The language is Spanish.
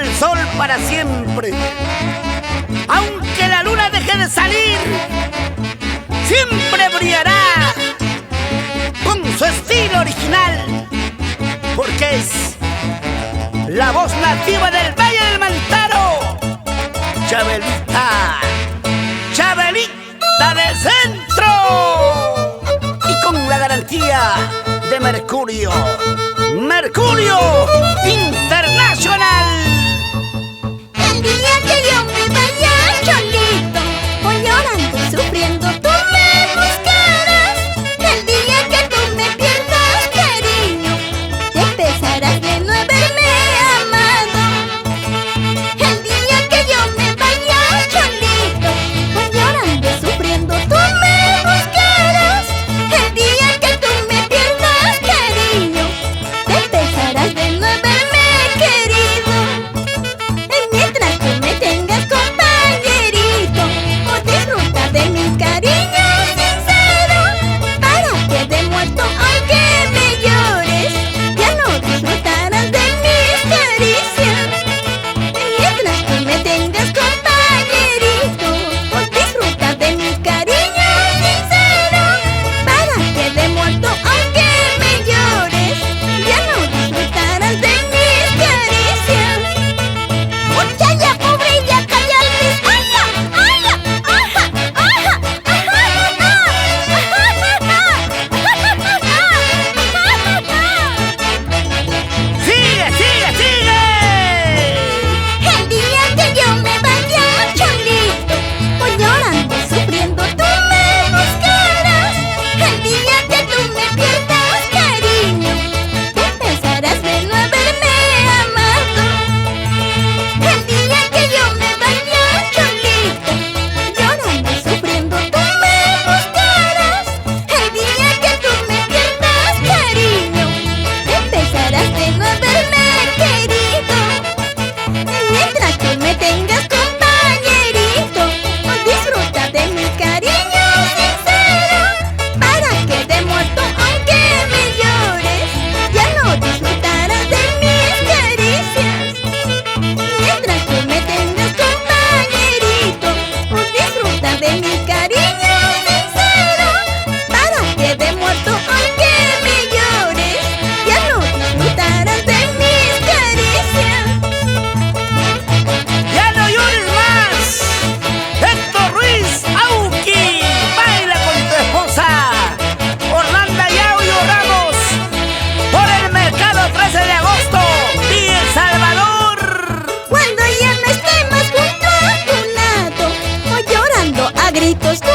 el sol para siempre. Aunque la luna deje de salir, siempre brillará con su estilo original, porque es la voz nativa del Valle del Mantaro, Chabelita, Chabelita del Centro, y con la garantía de Mercurio, Mercurio Internacional. El día que yo me vaya, Cholito, voy llorando, sufriendo, tú me buscarás. El día que tú me pierdas, cariño, te pesarás de no haberme amado. El día que yo me vaya, Cholito, voy llorando, sufriendo, tú me buscarás. El día que tú me pierdas, cariño, te pesarás de no haberme querido. Mientras tú me tengas, compañerito, o disfruta de mi cariño sincero, para que de muerto aunque me llores, ya no disfrutarás de mis caricias. Mientras tú me tengas, compañerito, o disfruta de mi cariño sincero, para que de muerto aunque me llores, ya no disfrutarás de mis caricias. ¡Muchacha pobrilla, callarles! ¡Ajá! ¡Ajá! ¡Ajá! ¡Ajá! ¡Sigue, sigue, sigue! El día que yo me vaya, Cholito, voy llorando, sufriendo, tú me buscarás. El día que tú me pierdas, cariño, te pensarás de no haberme amado. El día que yo me vaya, Cholito, llorando, sufriendo, tú me buscarás. El día que tú me pierdas, cariño, te pensarás de no haberme querido. Mientras tú me tengas, compañerito, o disfruta de mi cariño sincero, para que de muerto aunque me llores, ya no disfrutarás de mis caricias. Mientras tú me tengas, compañerito, o disfruta de mi cariño sincero, para que de muerto aunque me llores, ya no disfrutarás de mis caricias. ¡Ya no llores más! Héctor Ruiz, Auki, baila con tu esposa. Orlando Yao y Ramos, por el mercado 13 de agosto, y El Salvador. Cuando ya no esté más junto a tu lado, o llorando a gritos, tú